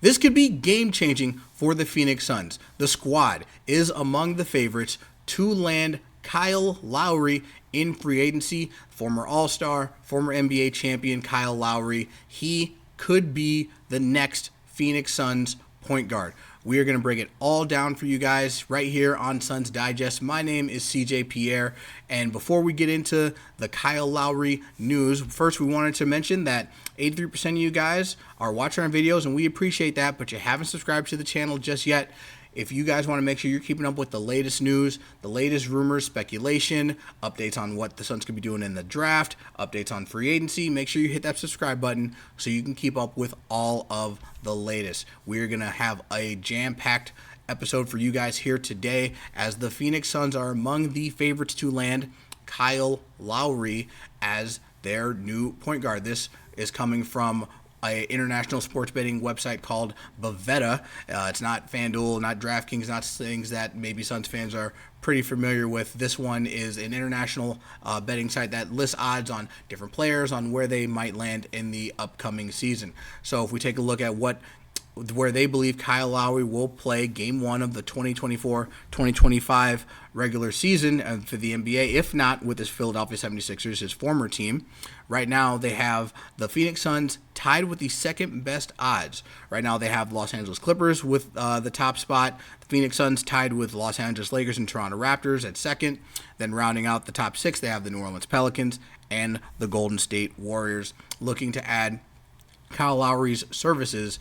This could be game-changing for the Phoenix Suns. The squad is among the favorites to land Kyle Lowry in free agency. Former All-Star, former NBA champion Kyle Lowry. He could be the next Phoenix Suns point guard. We are going to break it all down for you guys right here on Suns Digest. My name is CJ Pierre, and before we get into the Kyle Lowry news, first we wanted to mention that 83% of you guys are watching our videos, and we appreciate that, but you haven't subscribed to the channel just yet. If you guys want to make sure you're keeping up with the latest news, the latest rumors, speculation, updates on what the Suns could be doing in the draft, updates on free agency, make sure you hit that subscribe button so you can keep up with all of the latest. We're going to have a jam-packed episode for you guys here today, as the Phoenix Suns are among the favorites to land Kyle Lowry as their new point guard. This is coming from an international sports betting website called Bovetta. It's not FanDuel, not DraftKings, not things that maybe Suns fans are pretty familiar with. This one is an international betting site that lists odds on different players, on where they might land in the upcoming season. So if we take a look at where they believe Kyle Lowry will play game one of the 2024-2025 regular season for the NBA, if not with his Philadelphia 76ers, his former team. Right now, they have the Phoenix Suns tied with the second best odds. Right now, they have Los Angeles Clippers with the top spot. The Phoenix Suns tied with Los Angeles Lakers and Toronto Raptors at second. Then rounding out the top six, they have the New Orleans Pelicans and the Golden State Warriors, looking to add Kyle Lowry's services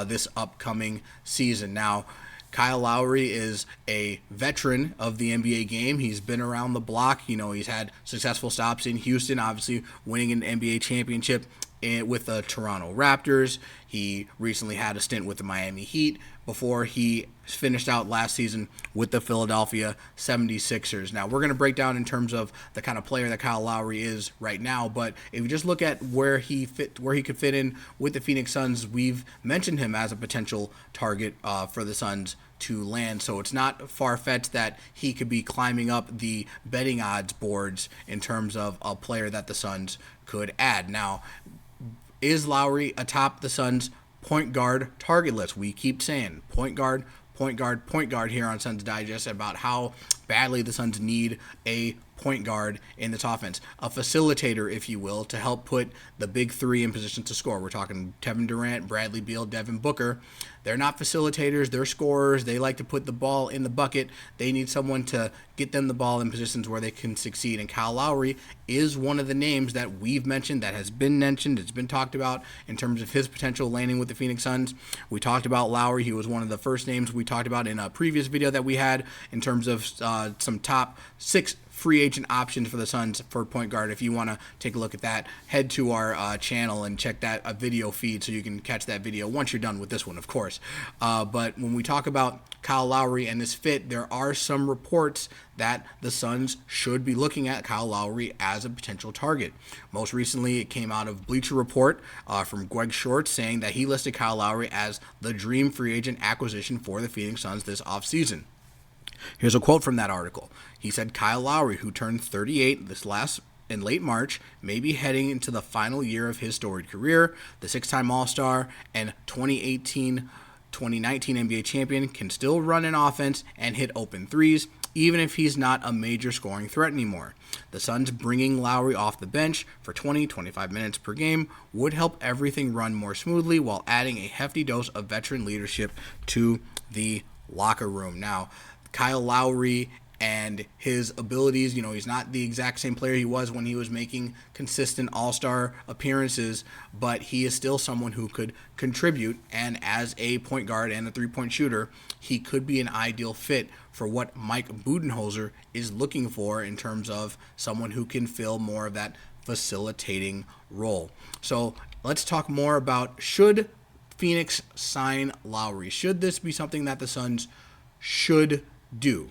this upcoming season. Now, Kyle Lowry is a veteran of the NBA game. He's been around the block. He's had successful stops in Houston, obviously winning an NBA championship with the Toronto Raptors. He recently had a stint with the Miami Heat before he finished out last season with the Philadelphia 76ers. Now, we're going to break down in terms of the kind of player that Kyle Lowry is right now, but if you just look at where he could fit in with the Phoenix Suns, we've mentioned him as a potential target for the Suns to land. So it's not far-fetched that he could be climbing up the betting odds boards in terms of a player that the Suns could add. Now, is Lowry atop the Suns' point guard target list? We keep saying point guard here on Suns Digest about how badly the Suns need a point guard in this offense, a facilitator, if you will, to help put the big three in position to score. We're talking Kevin Durant, Bradley Beal, Devin Booker. They're not facilitators, they're scorers. They like to put the ball in the bucket. They need someone to get them the ball in positions where they can succeed. And Kyle Lowry is one of the names that we've mentioned, that has been mentioned, it's been talked about in terms of his potential landing with the Phoenix Suns. We talked about Lowry. He was one of the first names we talked about in a previous video that we had in terms of some top 6 free agent options for the Suns for point guard. If you want to take a look at that, head to our channel and check that video feed so you can catch that video once you're done with this one, of course. But when we talk about Kyle Lowry and this fit, there are some reports that the Suns should be looking at Kyle Lowry as a potential target. Most recently, it came out of Bleacher Report from Greg Short saying that he listed Kyle Lowry as the dream free agent acquisition for the Phoenix Suns this offseason. Here's a quote from that article. He said, Kyle Lowry, who turned 38 in late March, may be heading into the final year of his storied career. The 6-time All-Star and 2018-2019 NBA champion can still run an offense and hit open threes, even if he's not a major scoring threat anymore. The Suns bringing Lowry off the bench for 20-25 minutes per game would help everything run more smoothly while adding a hefty dose of veteran leadership to the locker room. Now, Kyle Lowry and his abilities, he's not the exact same player he was when he was making consistent all-star appearances, but he is still someone who could contribute, and as a point guard and a three-point shooter, he could be an ideal fit for what Mike Budenholzer is looking for in terms of someone who can fill more of that facilitating role. So let's talk more about, should Phoenix sign Lowry? Should this be something that the Suns should do?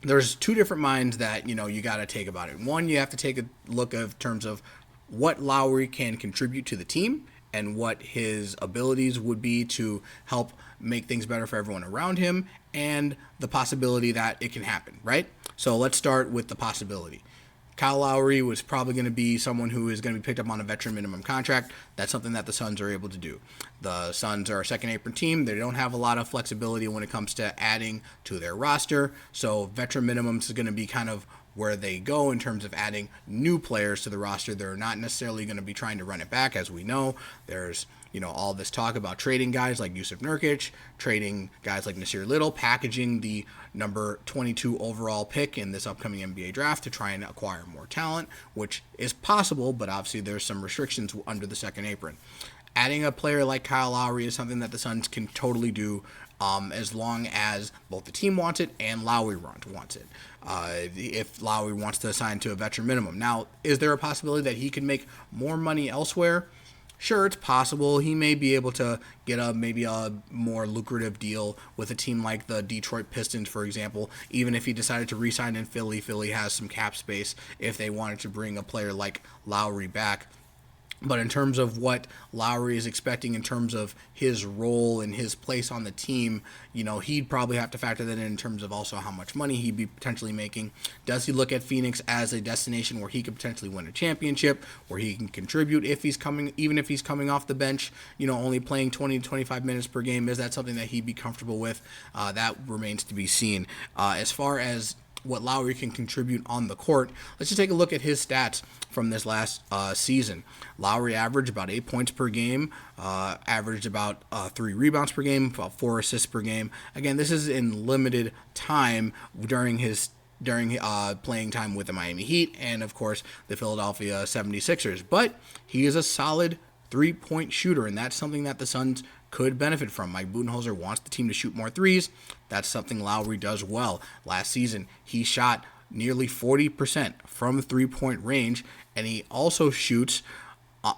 There's two different minds that you got to take about it. One, you have to take a look in terms of what Lowry can contribute to the team and what his abilities would be to help make things better for everyone around him, and the possibility that it can happen, right? So let's start with the possibility. Kyle Lowry was probably going to be someone who is going to be picked up on a veteran minimum contract. That's something that the Suns are able to do. The Suns are a second apron team. They don't have a lot of flexibility when it comes to adding to their roster. So veteran minimums is going to be kind of where they go in terms of adding new players to the roster. They're not necessarily going to be trying to run it back. As we know, there's all this talk about trading guys like Yusuf Nurkic, trading guys like Nasir Little, packaging the number 22 overall pick in this upcoming NBA draft to try and acquire more talent, which is possible, but obviously there's some restrictions under the second apron. Adding a player like Kyle Lowry is something that the Suns can totally do, as long as both the team wants it and Lowry wants it. If Lowry wants to assign to a veteran minimum. Now, is there a possibility that he could make more money elsewhere? Sure, it's possible. He may be able to get maybe a more lucrative deal with a team like the Detroit Pistons, for example. Even if he decided to re-sign in Philly, Philly has some cap space if they wanted to bring a player like Lowry back. But in terms of what Lowry is expecting in terms of his role and his place on the team, he'd probably have to factor that in terms of also how much money he'd be potentially making. Does he look at Phoenix as a destination where he could potentially win a championship, where he can contribute even if he's coming off the bench, only playing 20 to 25 minutes per game? Is that something that he'd be comfortable with? That remains to be seen. As far as what Lowry can contribute on the court, let's just take a look at his stats from this last season. Lowry averaged about 8 points per game, averaged about 3 rebounds per game, about 4 assists per game. Again, this is in limited time during playing time with the Miami Heat and, of course, the Philadelphia 76ers. But he is a solid three-point shooter, and that's something that the Suns could benefit from. Mike Budenholzer wants the team to shoot more threes. That's something Lowry does well. Last season, he shot nearly 40% from the three-point range, and he also shoots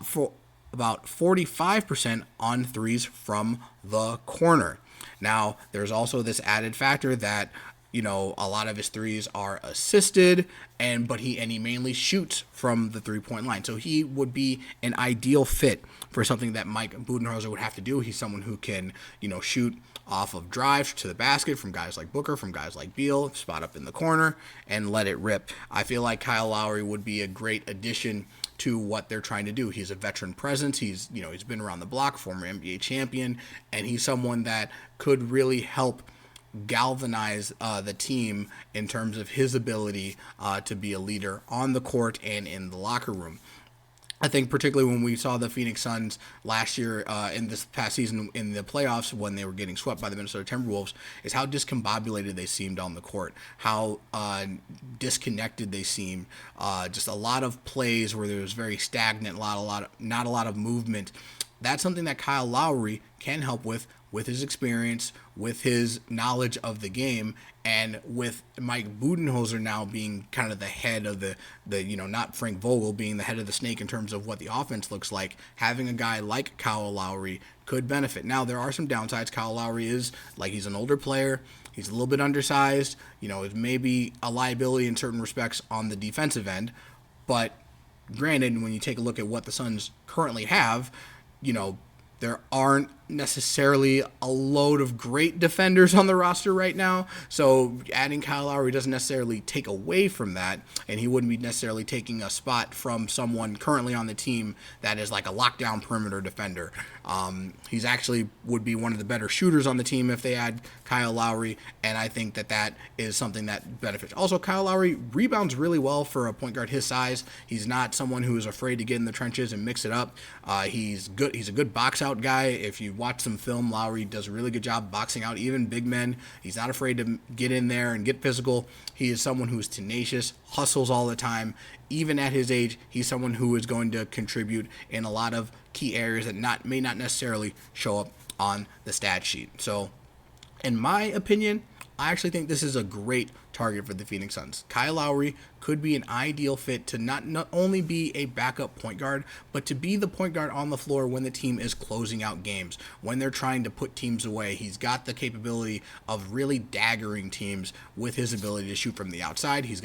for about 45% on threes from the corner. Now, there's also this added factor that a lot of his threes are assisted, but he mainly shoots from the three-point line. So he would be an ideal fit for something that Mike Budenholzer would have to do. He's someone who can, shoot off of drives to the basket from guys like Booker, from guys like Beal, spot up in the corner, and let it rip. I feel like Kyle Lowry would be a great addition to what they're trying to do. He's a veteran presence. He's been around the block, former NBA champion, and he's someone that could really help galvanize the team in terms of his ability to be a leader on the court and in the locker room. I think particularly when we saw the Phoenix Suns last year in this past season in the playoffs when they were getting swept by the Minnesota Timberwolves is how discombobulated they seemed on the court, how disconnected they seemed, just a lot of plays where there was very stagnant, not a lot of movement. That's something that Kyle Lowry can help with his experience, with his knowledge of the game, and with Mike Budenholzer now being kind of the head of the not Frank Vogel being the head of the snake in terms of what the offense looks like. Having a guy like Kyle Lowry could benefit. Now, there are some downsides. Kyle Lowry he's an older player. He's a little bit undersized. It may be a liability in certain respects on the defensive end. But granted, when you take a look at what the Suns currently have, there aren't necessarily a load of great defenders on the roster right now. So adding Kyle Lowry doesn't necessarily take away from that, and he wouldn't be necessarily taking a spot from someone currently on the team that is like a lockdown perimeter defender. He's actually would be one of the better shooters on the team if they add Kyle Lowry, and I think that is something that benefits. Also, Kyle Lowry rebounds really well for a point guard his size. He's not someone who is afraid to get in the trenches and mix it up. He's good. He's a good box out guy. If you watch some film, Lowry does a really good job boxing out even big men. He's not afraid to get in there and get physical. He is someone who's tenacious, hustles all the time. Even at his age, he's someone who is going to contribute in a lot of key areas that may not necessarily show up on the stat sheet. So, in my opinion, I actually think this is a great target for the Phoenix Suns. Kyle Lowry could be an ideal fit to not only be a backup point guard, but to be the point guard on the floor when the team is closing out games, when they're trying to put teams away. He's got the capability of really daggering teams with his ability to shoot from the outside. He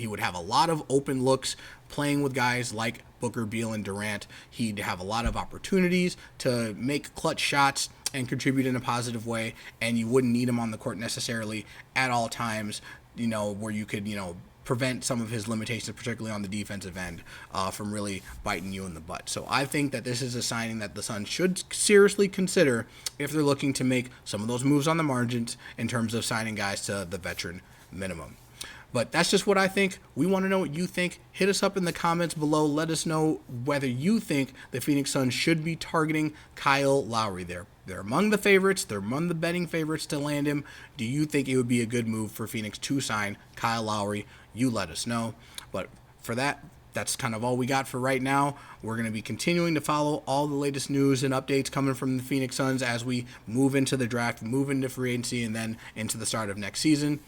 would have a lot of open looks playing with guys like Booker, Beal, and Durant. He'd have a lot of opportunities to make clutch shots and contribute in a positive way, and you wouldn't need him on the court necessarily at all times, where you could, prevent some of his limitations, particularly on the defensive end, from really biting you in the butt. So I think that this is a signing that the Suns should seriously consider if they're looking to make some of those moves on the margins in terms of signing guys to the veteran minimum. But that's just what I think. We want to know what you think. Hit us up in the comments below. Let us know whether you think the Phoenix Suns should be targeting Kyle Lowry. They're among the favorites. They're among the betting favorites to land him. Do you think it would be a good move for Phoenix to sign Kyle Lowry? You let us know. But for that, that's kind of all we got for right now. We're going to be continuing to follow all the latest news and updates coming from the Phoenix Suns as we move into the draft, move into free agency, and then into the start of next season.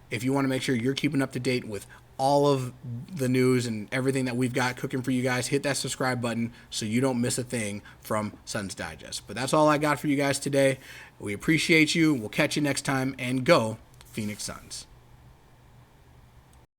If you want to make sure you're keeping up to date with all of the news and everything that we've got cooking for you guys, hit that subscribe button so you don't miss a thing from Suns Digest. But that's all I got for you guys today. We appreciate you. We'll catch you next time, and go Phoenix Suns.